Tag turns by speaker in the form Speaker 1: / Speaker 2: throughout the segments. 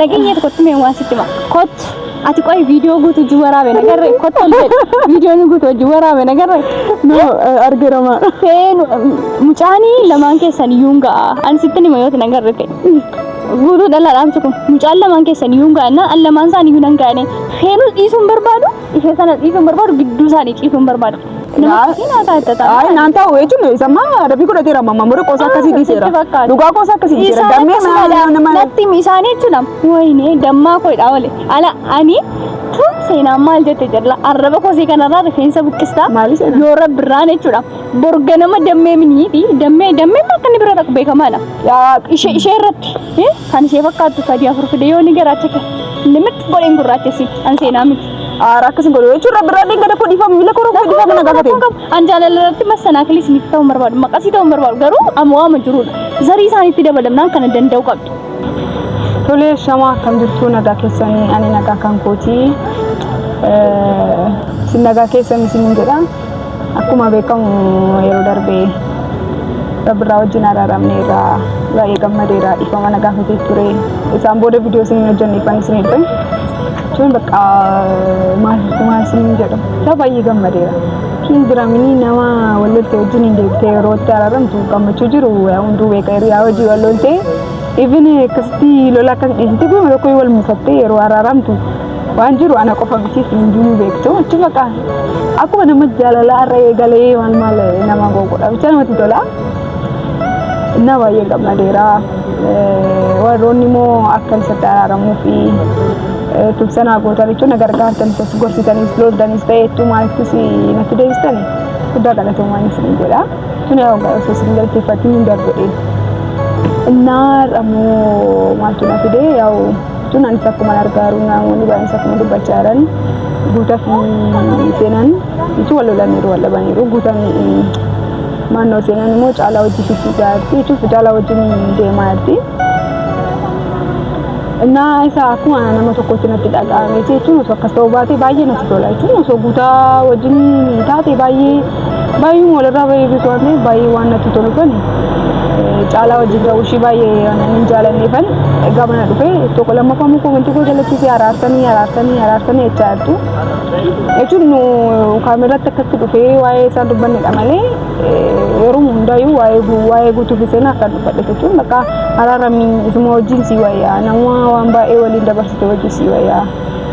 Speaker 1: Nageenye tokkotti mee waan sitti ma kot ati qoy viidiyoo guutu juwaraabe nagarre kottolle viidiyoon guutu juwaraabe nagarre
Speaker 2: no argarama
Speaker 1: feen mucaani lamaan keessan yuunga an sitti ni mayooti nagarre te guutu dalaadhaan sukun mucaan lamaan keessan yuunga na an lamaan isaanii yuunan gaane feenu dhiisuun barbaadu ishee sana dhiisuun barbaadu gidduu isaanii dhiisuun barbaadu
Speaker 2: ay nanta weju no sama rabi ko dira mama mure kosa kasi disera duga kosa kasi disera damme ma
Speaker 1: natti misane chunam wayne damma ko dawale ala ani tu sena mal jette jalla araba ko si kana ra fensa bukkista yo rabrane chunam borganama damme mini di damme ma kan bira tak be kamala ya ishe rat kan she fakatu sadiya furfide yo ni garacheke limit bolen gurachesi an sena mit arakas ngoro echu rabrane ngada ko difam mila ko difam na gafate anjalalatti masanaaklis ni taw marbaadu maqasi taw marbaadu garu amwa majrud zari sani ti dabalamna kan dandau qabdu
Speaker 2: tole shama kam jirtu naga keessani ani naga kan kooti sinaga keessani sinindira akkuma beekamu yeroo darbe rabra wajjin araramneera baay'ee gammadeera ifama naga fate ture isaan booda viidiyoo sin hojjanne kan sinidhe tun bakka maal sin jedhu baay'ee gammadeera kindiramini nama wallate wajjin indekte roota araramtu gammachu jiru hundu beekari yaa wajji wallolte even kasti lola kas disiti ko ko wal mufatte yeroo araramtu waan jiru ana qofa bitis induu beekto achi bakka akkuma nama jaalala arree galee mal nama gogoodha bicha namatti tola na baay'ee gammadeera warroonni moo akkan isa araramuu fi tubsana goota jechuun gargaartan isas gorsitanis looldanis ta'eetu maalitti natti deebistani guddaa galatoomaan isin jedha tuni yaa osoo isin galteeffatiin hin darbee innaar ammoo maaltu na fide yaa'u tun anis akkuma argaaru namoonni baay'een akkuma dubbachaa jiran guutaa fi seenan jechuun wal lolaniiru wal dhabaniiru guutaan maannoo seenan immoo caalaa hojii fixaa jirti jechuun caalaa wajjin deemaa jirti. Na isa akkuma nama tokkotti natti dhaga'ame jechuun osoo akkas ta'uu baate baay'ee natti tola jechuun osoo guutaa wajjin taate baay'ee walirraa baay'ee bisu waan ta'eef baay'ee waan natti tolu kan caalaa wajjin ta'uu ishii baay'ee hin jaalanneefan gamana dhufe tokko lammaffaa mukkoo wanti koo jalatti si araarsanii jechaa jirtu jechuun kaameeraatti akkasitti dhufee waa'ee isaan dubbannedha malee yeroo hundaayyuu waa'ee guutuu fi seenaa akka dubbadhe jechuun bakka araaramii isuma wajjin si wayyaa nama waan baay'ee waliin dabarsite wajjin si wayyaa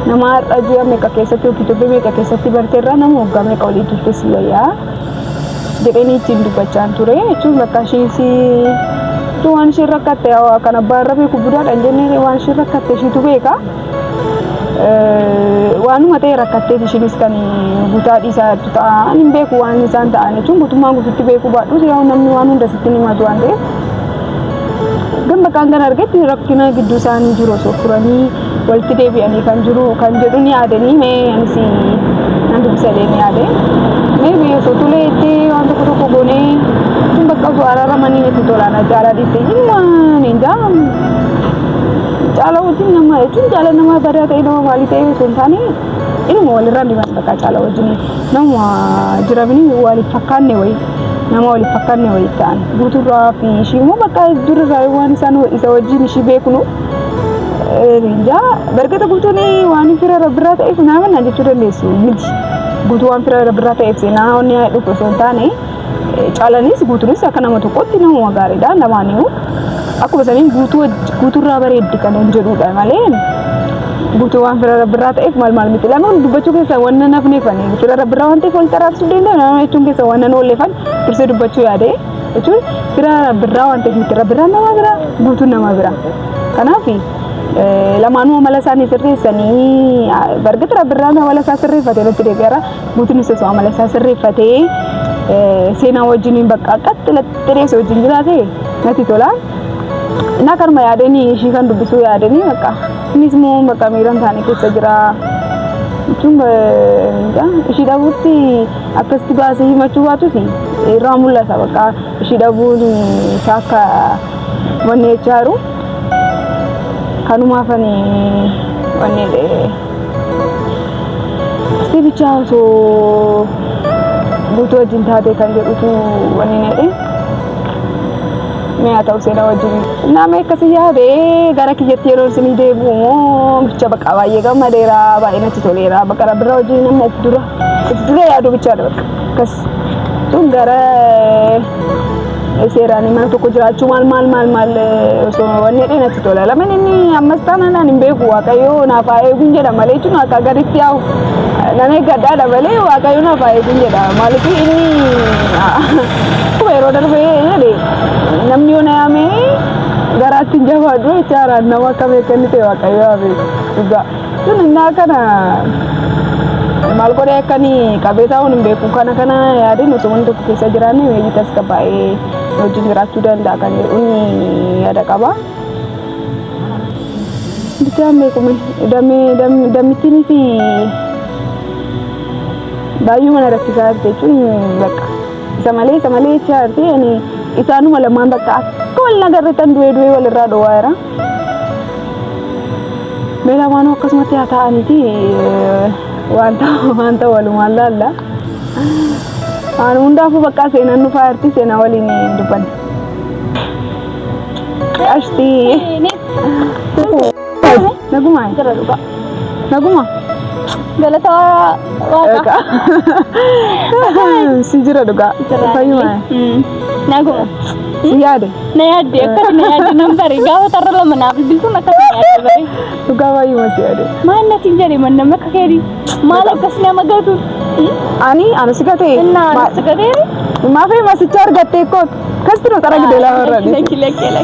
Speaker 2: nama har'a ji'a meeqa keessatti yookiin torbee meeqa keessatti barteerraa nama waggaa meeqa waliin turte si wayyaa jedhanii ittiin dubbachaan ture jechuun bakka ishiisi waan isheen rakkatte kan abbaan irra beeku budaadhaan jennee waan isheen rakkatte ishiitu beeka waanuma ta'e rakkattee ishiinis kan guutaa dhiisaa jirtu ta'an hin beeku waan isaan ta'an jechuun guutummaan guututti beekuu baadhus yoo namni waan hunda sitti ni himatu waan ta'eef gamba kan argetti rakkina gidduu isaanii jiru osoo furanii walitti deebi'anii kan jiru kan jedhu ni yaadanii mee anis nan dubbisadee ni yaade mee biyya osoo tolee itti waan tokko goonee kun bakka osoo araaramanii natti tolaan jaalaa dhiiste himmaan hin jaan caalaa wajjin nama jechuun caalaa nama badaa ta'e nama maalii ta'e osoo hin taane ilma walirraa dhiban bakka caalaa wajjin nama jiramini waliif fakkaanne wayi nama waliif fakkaanne wayi ta'an guuturraa fi ishii immoo bakka durarraa waan isaan isa wajjin ishii beeknu rinja barkata guutuun waan fira rabbiraa ta'eef nama na jechuu dandeessu miti guutuu waan fira rabbiraa ta'eef seenaa onni dhufu osoo hin taane caalanis guutuunis akka nama tokkotti nama gaariidha lamaaniyyuu akkuma saniin guuturraa bareeddi kan hin jedhudha malee guutuu waan fira rabbiraa ta'eef maal miti lamaan dubbachuu keessa wanna nafneefani fira rabbiraa waan ta'eef wal qaraarsuu danda'a nama jechuun keessa wanna noolleefan dursee dubbachuu yaade jechuun fira rabbiraa waan ta'eef miti rabbiraa nama bira guutuun nama bira kanaaf lamaanuma mala isaanii sirreessanii bargata rabbiraa mala isaa sirreeffatee natti deegara guutuun isaa mala isaa sirreeffatee seenaa wajjin bakka qaxxilattee wajjin jiraate natti tola. Na karma yaadanii ishii kan dubbisuu yaadanii bakka innis immoo bakka miiraan isaanii keessa jira jechuun ishii dhabuutti akkasitti baasee himachuu baatus irraa mul'ata bakka ishii dhabuun isaa akka wanni jechaa jiru kanumaafani wanni bichaa osoo guutuu wajjin taate kan jedhutu wanni jedhe mee haa ta'u seenaa wajjin naa mee akkasii yaadee gara kiyyatti yeroo isinii deebi'u bicha bakka baay'ee gammadeera baay'ee natti toleera bakka rabbira wajjin nama of dura yaadu bichaadha bakka akkas tun gara seeraan mana tokko jiraachuu maal osoo wanni natti tola lamaan inni ammas taanaan hin beeku waaqayyo naaf haa eeguun jedha malee jechuun akka gaditti yaa'u nan eeggadhaadha malee waaqayyo naaf haa eeguun jedha maaliif inni yeroo darbee jedhe namni yoo na yaamee garaatti hin jabaadhu jechaadhaan nama akkam eegganni ta'e waaqayyo haa beeku dhugaa sun innaa kana maal godhee akkanii qabee taa'uun hin beeku kana yaadeen osoo wanti tokko keessa jiraanne meeyyii tasgabbaa'ee wajjin jiraachuu danda'a kan jedhuun yaada qaba. Bichaan beekume dammittiinis baay'ee mana rakkisaa jechuun bakka isa malee jechaarti isaanuma lamaan bakka akka wal nagarreetan du'ee walirraa dhowwaa jira. Mee lamaanuu akkasumatti haa ta'aniiti wanta walumaan laalla. Ani hundaafuu bakka seenaan dhufaa jirti seenaa waliin dubbanne. Ashti. Naguma. Naguma.
Speaker 1: Galata waaqa.
Speaker 2: Si jira dhugaa. Fayyuma.
Speaker 1: Naguma.
Speaker 2: Si yaade.
Speaker 1: Na yaade akkana na yaade nambari gaafa tarra lama naaf bilkuun akkana yaade bari.
Speaker 2: Dhugaa fayyuma si yaade.
Speaker 1: Maal natti jedhe man nama akka keeri. Maal akkas nama gatu.
Speaker 2: Ani si gatee.
Speaker 1: Naa si gatee.
Speaker 2: Maafii masicha argattee koo kastino xara gidee lafarra.
Speaker 1: Lakki.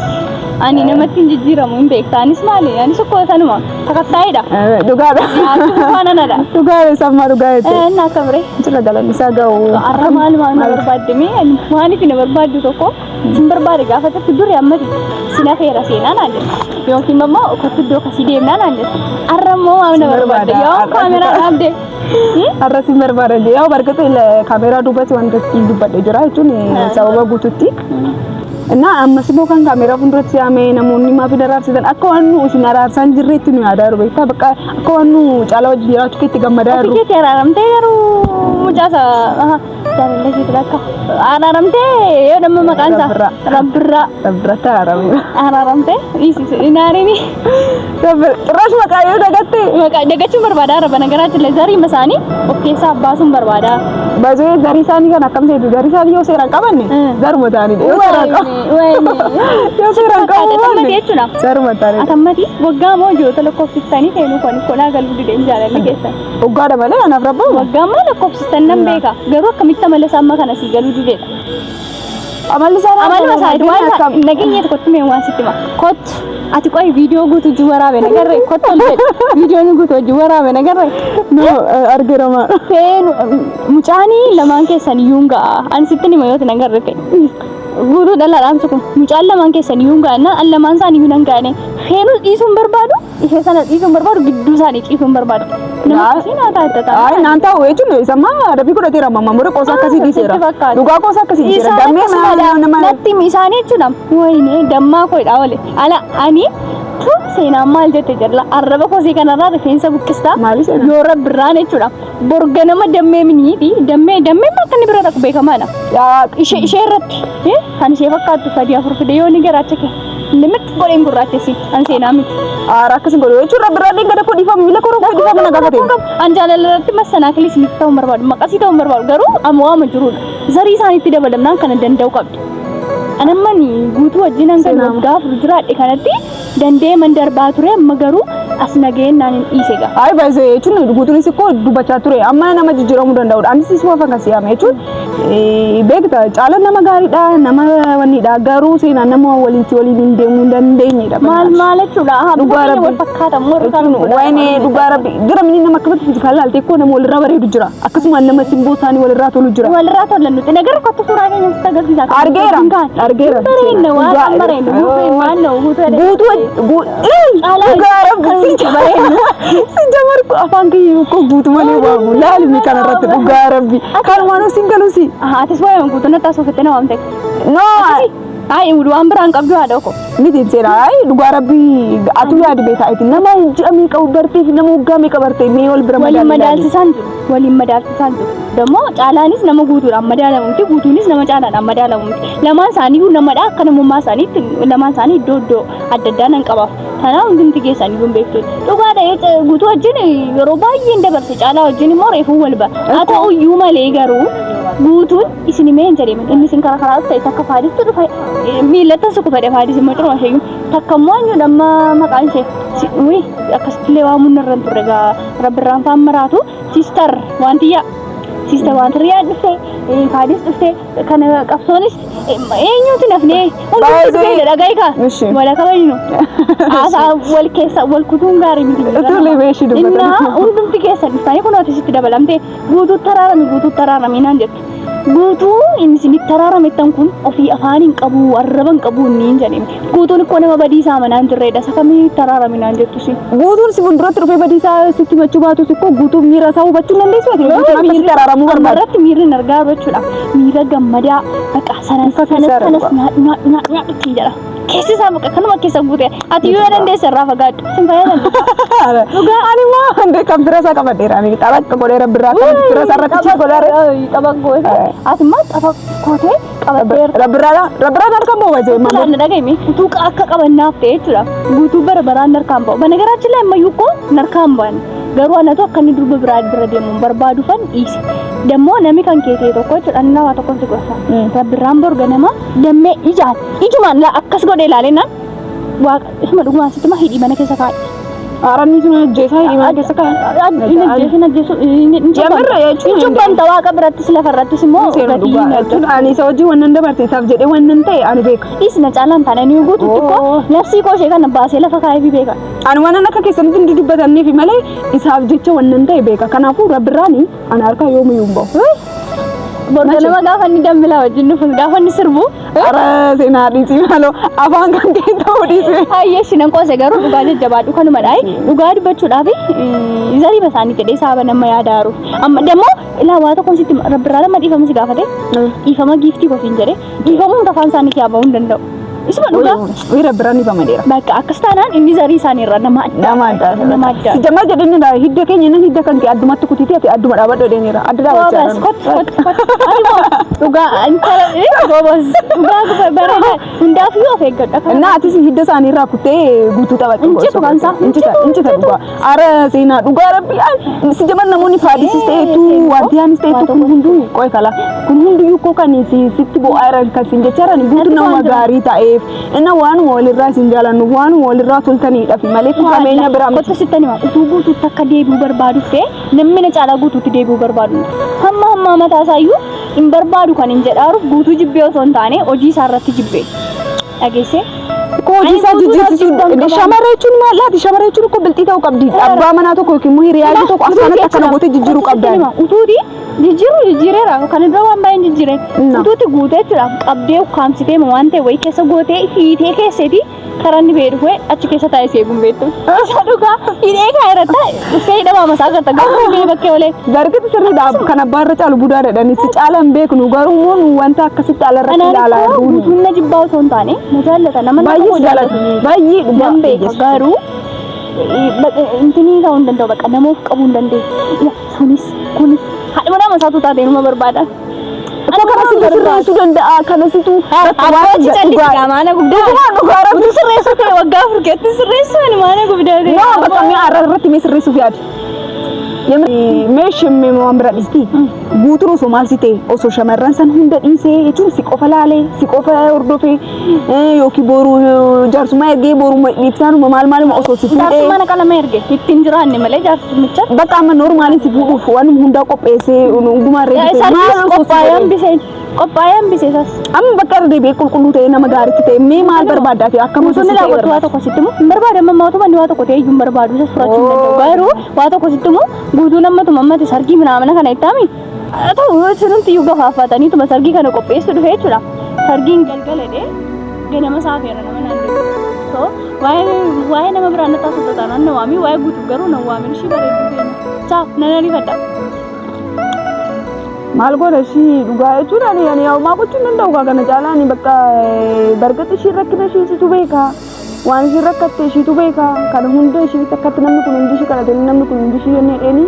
Speaker 1: Ani namatti jijjiiramu hin beektaanis maali? Ani sukkoo sanuma takkattaa'edha.
Speaker 2: Dhugaadha.
Speaker 1: Waananadha.
Speaker 2: Dhugaadha sammaa dhugaa jettee.
Speaker 1: Naa kabre.
Speaker 2: Jira galanni isaa ga'u.
Speaker 1: Arra maalumaa na barbaaddame waaniif na barbaaddu tokko sin barbaade gaafa tokko duri ammati sina feera seenaa naan jedhe yookiin immoo kottu iddoo kasii deemnaa naan jedhe arra immoo waan na barbaadde yoo kaameraa dhaabde.
Speaker 2: Arra sin barbaadde yoo barkatu kaameraa duubatti wanta siif dubbadhe jira jechuun sababa guututti. Nah, amma sih bukan kamera pun terus ya me namun ni maaf darat sidan aku anu sinar arsan jerit tu ni ada rubai tak baka aku anu calo jira cukai tiga madar
Speaker 1: tapi kita raram teh ru jasa jangan lagi teraka raram teh ya nama makan sah rabra
Speaker 2: tak
Speaker 1: raram teh isi inari ni
Speaker 2: terus makanya udah gati
Speaker 1: dagat cuma berbada raban negara celezari masani oke sah basum berbada
Speaker 2: bazu zari sani kan akam saya zari sani yo serang kapan nih zar mutani yo serang yo serang kapan nih zar mutani
Speaker 1: atamati wagga mo jo talo kopsitani tenu kon galu di denjala ni kesa
Speaker 2: wagga ada mana anak berapa
Speaker 1: wagga mana kopsitan nambe ka garu kamitta mala sama kana si galu di deda amal masa itu wah naginya tu kotu memang sitima kot ati koi video gutu juara be nagarre kotu video nu gutu juara be nagarre
Speaker 2: no argerama
Speaker 1: fen mucani laman ke saniyunga an sitni mayot nagarre ke gutu dalaram suku mucal laman ke saniyunga na allaman saniyunan gane fenu isum berbadu ihe sana isum berbadu giddu sani isum berbadu
Speaker 2: ay nanta weju no sama tapi ko dati ramama mure kosa kasi di sera duga kosa kasi di sera gamme na
Speaker 1: natti misani chunam woine damma ko dawale ala ani tu sena mal jette jarla araba ko si kanara defensa bukkista yo rabrane chunam borgana ma damme mini di damme makani birata ko bekamana ya isherat kan shefakatu fadi afurfide yo ni garachake limit boleh ngurate si an sena mi
Speaker 2: arakas ngoro chu rabrane gada ko difam mila ko difam na gafate
Speaker 1: anjala lati masana kali sini tahu merbad makasih tahu merbad garu amwa majrul zari sani tidak badam nang kana dandau kab anamani gutu ajinan kan gaf rujrat ikanati dande mandar bature magaru asnage nanin isega
Speaker 2: ay baze chu gutu ni ko dubacha ture amma nama jijiramu dandau ansi swa fangasi ame chu begta cala nama gari da nama wani da garu sai na nama waliti wali dinde mun dande ni da
Speaker 1: mal chuda ha dugara wal fakkata morta
Speaker 2: wayne dugara gira min nama kabat fi kala te ko nama wal rabare dujura akasuma nama simbo sani wal rato dujura
Speaker 1: wal rato lanu te nagar ko sura ga nsta gar bisa
Speaker 2: argera
Speaker 1: no wa amare no man no
Speaker 2: gutu dugara sinjamar ko afangi ko gutu male babu lali mi kana rat dugara bi kan mano singalusi
Speaker 1: atis wae gutu na taso fetena wamte
Speaker 2: no
Speaker 1: ay udu ambran qabdu adoko
Speaker 2: miti sera ay dugara bi atu ya di beta itu nama jami ka ubarte nama ugami ka barte me wal brama
Speaker 1: wali madal sanju Demo Chalanis nama guutuudhaan madaalamuuti guutuunis nama caalaadhaan madaalamuuti lamaan isaanii namadha akka namummaa isaaniitti lamaan isaanii iddoo adda addaa nan qabaaf kanaaf hundumti keessanii kun beektu dhugaadha guutuu wajjin yeroo baay'ee dabarse Caalaa wajjin immoo reefuu walba haa ta'u iyyuu malee garuu guutuun isinimee hin jedhame inni isin karaa ta'e takka faadistu dhufa miilatti suku fedhe faadis immoo cirma ishee takka immoo eenyu dhamma maqaan ishee wi akkasitti waamuun irraan turre gaa rabbirraan faan maraatu sister wantiyyaa sister wantiyyaa dhufte faadis dhufte kana qabsoonis eenyuuti nafne hundumti dhufee dhagaika wala kabajnu aasaa wal keessa wal kutuun gaarii miti inna hundumti keessa dhuftanii kunooti sitti dabalamte guutuu taraarami naan jettu guutuu inni isin tararamettan kun ofii afaanin qabu arraban qabu niin jedhame guutuun ko nama badiisaa manaan jirreedha sakamii tararami naan jettu si guutuun si funduratti dhufee badiisaa sitti machuu baatu sikko guutuu miira isaa hubachuu dandeessu ati guutuun akkasi tararamuu barbaada irratti miirri nargaa jechuudha miira gammadaa baqa sanas nyaadhutti jedha keessi isaa baqa kanuma keessa guute ati yoo dandeessa irraa fagaadhu sin fayyadamu dhugaa ani maa hande kam birasaa qabadheera ani xabaqqa godheera biraa kan birasaa irratti godheera xabaqqa asma xabaq kootee qabadheera rabbiraan harkaan ba'u baje maal dhagaymi utuu akka qabannaaf ta'e jechuudha guutuu barbaraan narkaan ba'u banagaraachii laa ammayyuu ko narkaan ba'an garuu anatu akka inni durba biraa bira deemuun barbaadu fan dhiise dammoo namni kan keetee tokko jechuudha nama tokko si gosa rabbiraan borga nama dammee ijumaan laa akkas godhee ilaalennaan waaqa isuma dhugumaan sitti ma hidhii mana keessa kaa'e Arani sun jesa ini mana keessa kaa'e ini jesu ini jamarra jechuun cubbaan waaqa biratti sila farratti immoo gatii ani isa hojii wannan dabartee isaaf jedhee wannan ta'e ani beeka isna caalaan taananii guututti ko nafsi koo ishee kana baasee lafa kaa'ee fi beeka ani wannan akka keessatti hundi dubbataniif malee isaaf jecha wannan ta'e beeka kanaafuu rabbiraani ani harka yoomiyyuu ba'u borda nama gaafa inni dammila wajjin dhufus gaafa inni sirbu ara seenaa dhiisi malo afaan kan ta'e ta'uu dhiise ayyeeshi nan qoose garuu dhugaa jajjabaadhu kanuma dhaay dhugaa dubbachuudhaaf zarii basaanii jedhee saaba nama yaadaaru amma demmoo ilaa waa tokko sitti rabbirraa lama dhiifama si gaafate dhiifama giiftii kofiin jedhee dhiifamuun afaan isaanii kiyaaba'uu hin danda'u isuma dhugaa wi rabbirraa dhiifama dheera bakka akkas taanaan inni zarii isaanii irraa nama adda si jamaa jedhanii dha hidda keenya nan hidda kan kee addumatti kutitee ati adduma dhaabadhu dheeniira adda dhaabachaa dhugaa antara gobos dhugaa bareeda hundaaf yoo of eeggadha na ati si hidda isaanii irraa kuttee guutuu taphatte injitu kansa injita dhugaa ara seenaa dhugaa rabbi si jamaa namoonni faadhisis ta'eetu waardiyaanis ta'eetu kun hunduu qoy kala kun hunduyyuu koo kan sitti bo'aaran kasin jecharan guutuu nama gaarii ta'eef inna waan walirraa sin jaalannu waan walirraa toltaniidha fi malee kun qabeenya biraa miti sittani ma utuu guutuutti akka deebi'uu barbaadu ta'e namni na caalaa guutuutti deebi'uu barbaadu hamma mataa isaayyuu hin barbaadu kan hin jedhaaruuf guutuu jibbee osoo hin taane hojii isaa irratti jibbee dhageesse hojii isaa jijjiirsiisuu shamarree jechuun maalaati shamarree jechuun ko biltii ta'uu qabdi abbaa manaa tokko yookiin immoo hiriyaa tokko akkanatti akkana gootee jijjiiruu qabdaan utuuti jijjiireera kan irra waan baay'een jijjiireen utuuti guutee jechuudha qabdee ukkaamsitee waan ta'e wayii keessa gootee hiitee keesseeti karanni bee dhufe achi keessa taa'ee seeguun beektu isa dhugaa hidhee kaayirata dhufee hidhamaa masaa gata gaafa bee bakkee olee gargati sirriidha kan abbaarra caalu budaa dhedhani si caalan beeknu garuu moon wanta akkasitti alarratti ilaalaa jiru guutuun na jibbaa osoo hin taane na jaallata nama baay'ee jaallatu baay'ee dhugaa beeka garuu intinii ta'uu hin danda'u bakka namoof qabuu hin dandeessu sunis kunis haadhuma nama isaatu taatee numa barbaada Aku kan sirreessuu danda'a kanasitu abbootii callisii mana guddaa dhugaa rabbi sirreessuu ta'e waggaa furgeetti sirreessuu ani mana guddaa ta'e waa bakka mi irratti mi sirreessuuf yaadu meeshii waan bira dhisti guutuu osoo maal sitee osoo shamarran san hunda dhiisee jechuun si qofa laalee si qofa hordofee yookiin boru jaarsummaa ergee boru ibsaanuma maal osoo si fuudhee jaarsummaa na qalama ergee ittiin jiraanne malee jaarsumicha bakka amma noormaaliin si fuudhuuf waan hundaa qopheessee dhuguma reebi maal qophaayaan biseesas amma bakka irra deebi'ee qulqulluu ta'ee nama gaariitti ta'e mee maal barbaaddaati akka musuun laawwatu waa tokko sitti mu barbaada amma maatuma ni waa tokko ta'e iyyuu barbaadu isa furachuu danda'u garuu waa tokko sitti mu guutuu nammatuma ammati sargiiminaamana kana ittaami ta'u sinumti iyyuu gafaafatanii tuma sargii kana qopheessu dhufe jechuudha sargiin galgaladhe ganama saafeera nama naannoo so waa'ee nama biraan nattaa sosotaan anna waamii waa'ee guutuuf garuu nan waamin ishii bareedduu keenya caa nan ariifadha maal godha ishii dhugaa jechuudha ani maa gochuun danda'u kaa kana caalaa ani bakka bargatti ishii rakkina ishii situ beeka waan ishii rakkatte ishiitu beeka kana hunda ishii takkatti namni kun hundi ishii kadhatanii namni kun hundi ishii jennee dheeni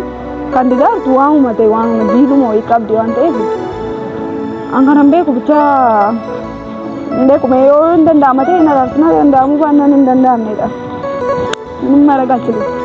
Speaker 2: kandidaatu waan uumate waan diiluma wayii qabdi waan ta'eef anganan beeku bicha beekuma yoo hin danda'amate hin araarsina danda'amuu baannaan hin danda'amnedha. Inni mara galchite.